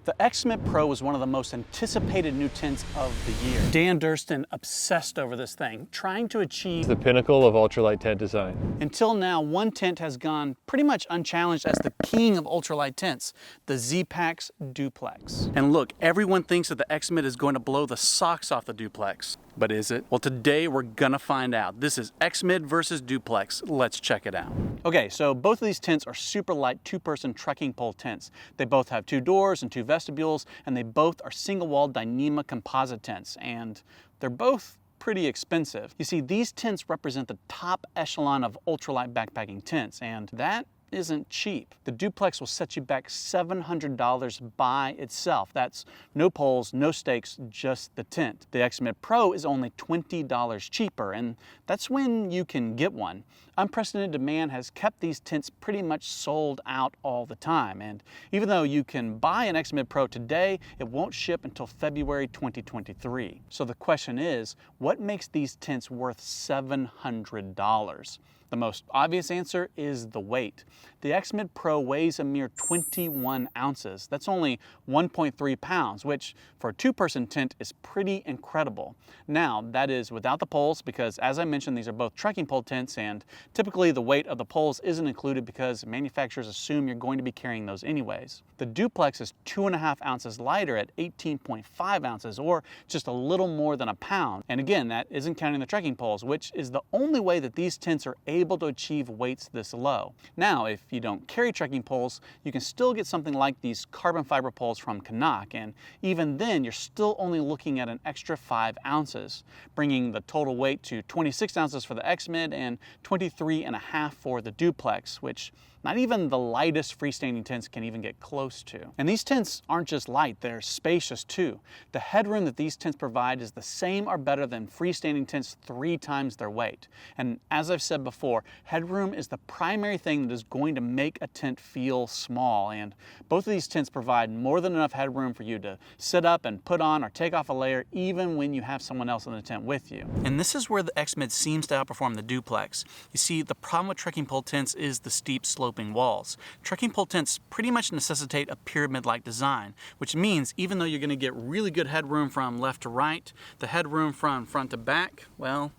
The Zpacks Pro was one of the most anticipated new tents of the year. Dan Durston obsessed over this thing, trying to achieve It's the pinnacle of ultralight tent design. Until now, one tent has gone pretty much unchallenged as the king of ultralight tents, the Zpacks Duplex. And look, everyone thinks that the Zpacks is going to blow the socks off the Duplex. But is it? Well, today we're gonna find out. This is Zpacks versus Duplex. Let's check it out. Okay, so both of these tents are super light two-person trekking pole tents. They both have 2 doors and 2 vestibules, and they both are single-walled Dyneema composite tents, and they're both pretty expensive. You see, these tents represent the top echelon of ultralight backpacking tents, and that isn't cheap. The Duplex will set you back $700 by itself. That's no poles, no stakes, just the tent. The Zpacks Pro is only $20 cheaper, and that's when you can get one. Unprecedented demand has kept these tents pretty much sold out all the time, and even though you can buy an Zpacks Pro today, it won't ship until February 2023. So the question is, what makes these tents worth $700? The most obvious answer is the weight. The Zpacks Pro weighs a mere 21 ounces. That's only 1.3 pounds, which for a 2-person tent is pretty incredible. Now, that is without the poles, because as I mentioned, these are both trekking pole tents, and typically the weight of the poles isn't included because manufacturers assume you're going to be carrying those anyways. The Duplex is 2.5 ounces lighter at 18.5 ounces, or just a little more than a pound. And again, that isn't counting the trekking poles, which is the only way that these tents are able to achieve weights this low. Now, if you don't carry trekking poles, you can still get something like these carbon fiber poles from Canuck, and even then you're still only looking at an extra 5 ounces, bringing the total weight to 26 ounces for the Zpacks and 23.5 for the Duplex, which not even the lightest freestanding tents can even get close to. And these tents aren't just light, they're spacious too. The headroom that these tents provide is the same or better than freestanding tents 3 times their weight. And as I've said before, headroom is the primary thing that is going to make a tent feel small, and both of these tents provide more than enough headroom for you to sit up and put on or take off a layer even when you have someone else in the tent with you. And this is where the Zpacks seems to outperform the Duplex. You see, the problem with trekking pole tents is the steep sloping walls. Trekking pole tents pretty much necessitate a pyramid-like design, which means even though you're going to get really good headroom from left to right, the headroom from front to back, well,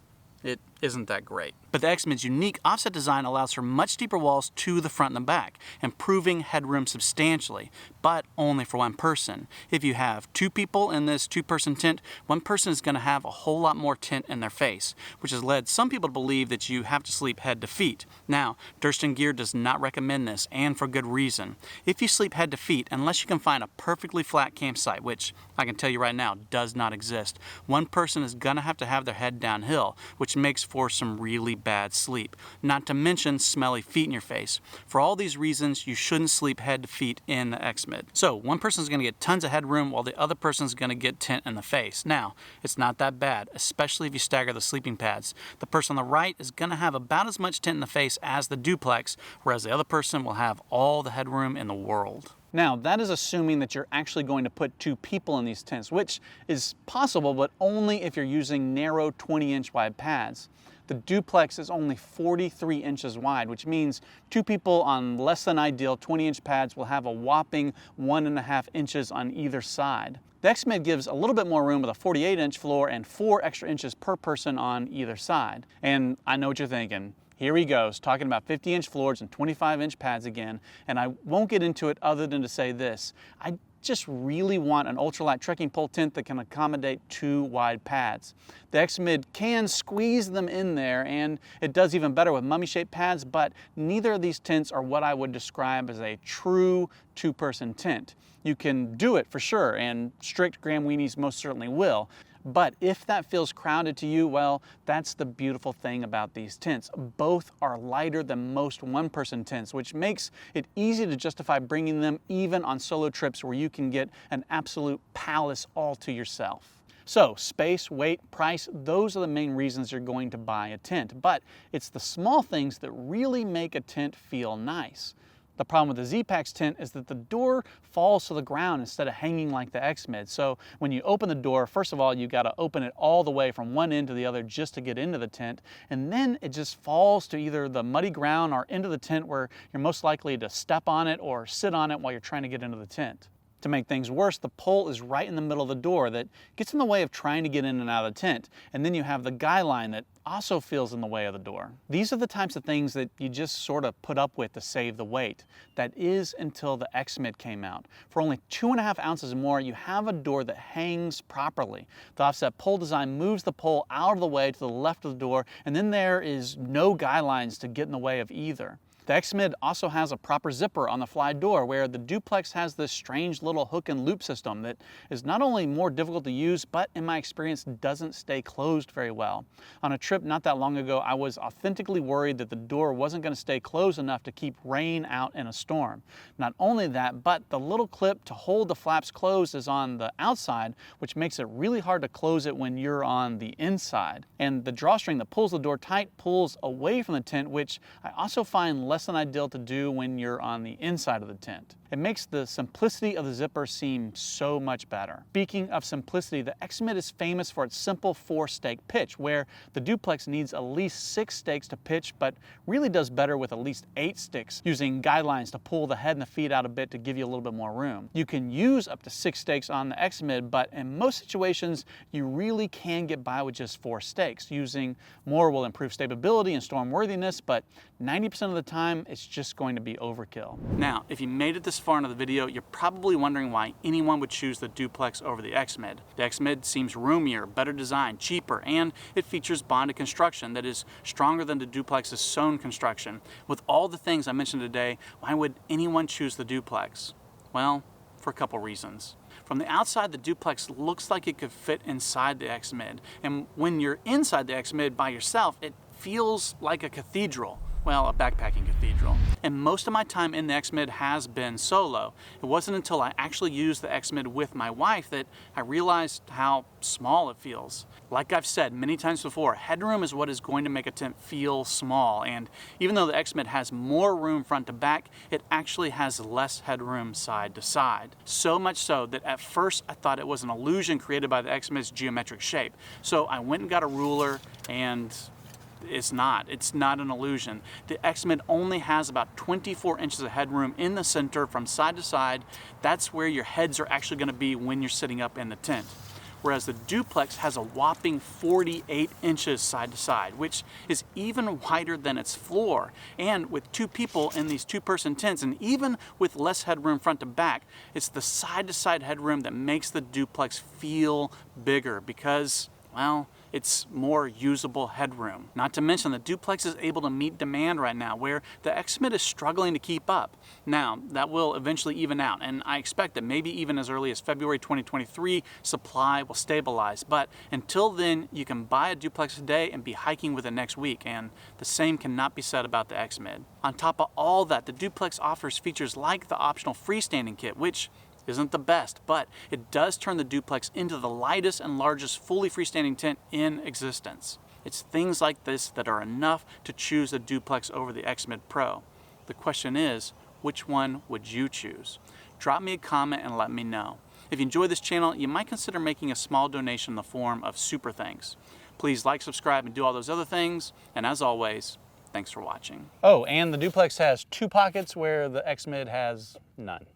it isn't that great. But the Zpacks' unique offset design allows for much steeper walls to the front and the back, improving headroom substantially, but only for one person. If you have 2 people in this 2-person tent, one person is going to have a whole lot more tent in their face, which has led some people to believe that you have to sleep head to feet. Now, Durston Gear does not recommend this, and for good reason. If you sleep head to feet, unless you can find a perfectly flat campsite, which I can tell you right now does not exist, one person is going to have their head downhill, which makes for some really bad sleep, not to mention smelly feet in your face. For all these reasons, you shouldn't sleep head to feet in the Zpacks. So one person is going to get tons of headroom while the other person is going to get tent in the face. Now, it's not that bad, especially if you stagger the sleeping pads. The person on the right is going to have about as much tent in the face as the Duplex, whereas the other person will have all the headroom in the world. Now, that is assuming that you're actually going to put 2 people in these tents, which is possible, but only if you're using narrow 20-inch wide pads. The Duplex is only 43 inches wide, which means 2 people on less than ideal 20-inch pads will have a whopping 1.5 inches on either side. The Zpacks gives a little bit more room with a 48-inch floor and 4 extra inches per person on either side. And I know what you're thinking. Here he goes, talking about 50-inch floors and 25-inch pads again, and I won't get into it other than to say this. I just really want an ultralight trekking pole tent that can accommodate 2 wide pads. The Zpacks can squeeze them in there, and it does even better with mummy-shaped pads, but neither of these tents are what I would describe as a true 2-person tent. You can do it for sure, and strict Graham weenies most certainly will. But if that feels crowded to you, well, that's the beautiful thing about these tents. Both are lighter than most 1-person tents, which makes it easy to justify bringing them even on solo trips where you can get an absolute palace all to yourself. So space, weight, price, those are the main reasons you're going to buy a tent. But it's the small things that really make a tent feel nice. The problem with the Zpacks tent is that the door falls to the ground instead of hanging like the Zpacks. So when you open the door, first of all, you got to open it all the way from one end to the other just to get into the tent. And then it just falls to either the muddy ground or into the tent where you're most likely to step on it or sit on it while you're trying to get into the tent. To make things worse, the pole is right in the middle of the door that gets in the way of trying to get in and out of the tent. And then you have the guy line that also feels in the way of the door. These are the types of things that you just sort of put up with to save the weight. That is until the X-Mid came out. For only 2.5 ounces more, you have a door that hangs properly. The offset pole design moves the pole out of the way to the left of the door, and then there is no guy lines to get in the way of either. The X-Mid also has a proper zipper on the fly door, where the Duplex has this strange little hook and loop system that is not only more difficult to use, but in my experience doesn't stay closed very well. On a trip not that long ago, I was authentically worried that the door wasn't going to stay closed enough to keep rain out in a storm. Not only that, but the little clip to hold the flaps closed is on the outside, which makes it really hard to close it when you're on the inside. And the drawstring that pulls the door tight pulls away from the tent, which I also find less than ideal to do when you're on the inside of the tent. It makes the simplicity of the zipper seem so much better. Speaking of simplicity, the X-Mid is famous for its simple 4-stake pitch, where the Duplex needs at least 6 stakes to pitch, but really does better with at least 8 sticks, using guidelines to pull the head and the feet out a bit to give you a little bit more room. You can use up to 6 stakes on the X-Mid, but in most situations, you really can get by with just 4 stakes. Using more will improve stability and storm worthiness, but 90% of the time, it's just going to be overkill. Now, if you made it this far into the video, you're probably wondering why anyone would choose the Duplex over the X-Mid. The X-Mid seems roomier, better designed, cheaper, and it features bonded construction that is stronger than the Duplex's sewn construction. With all the things I mentioned today, why would anyone choose the Duplex? Well, for a couple reasons. From the outside, the Duplex looks like it could fit inside the X-Mid, and when you're inside the X-Mid by yourself, it feels like a cathedral. Well, a backpacking cathedral. And most of my time in the X-Mid has been solo. It wasn't until I actually used the X-Mid with my wife that I realized how small it feels. Like I've said many times before, headroom is what is going to make a tent feel small, and even though the X-Mid has more room front to back, it actually has less headroom side to side. So much so that at first I thought it was an illusion created by the X-Mid's geometric shape. So I went and got a ruler, and it's not an illusion. The X-Mid only has about 24 inches of headroom in the center from side to side. That's where your heads are actually going to be when you're sitting up in the tent. Whereas the Duplex has a whopping 48 inches side to side, which is even wider than its floor. And with 2 people in these 2-person tents, and even with less headroom front to back, it's the side to side headroom that makes the Duplex feel bigger because, well, it's more usable headroom. Not to mention the Duplex is able to meet demand right now, where the X-Mid is struggling to keep up. Now, that will eventually even out, and I expect that maybe even as early as February 2023, supply will stabilize. But until then, you can buy a Duplex today and be hiking with it next week, and the same cannot be said about the X-Mid. On top of all that, the Duplex offers features like the optional freestanding kit, which isn't the best, but it does turn the Duplex into the lightest and largest fully freestanding tent in existence. It's things like this that are enough to choose the Duplex over the X-Mid Pro. The question is, which one would you choose? Drop me a comment and let me know. If you enjoy this channel, you might consider making a small donation in the form of super thanks. Please like, subscribe, and do all those other things, and as always, thanks for watching. Oh, and the Duplex has 2 pockets where the X-Mid has none.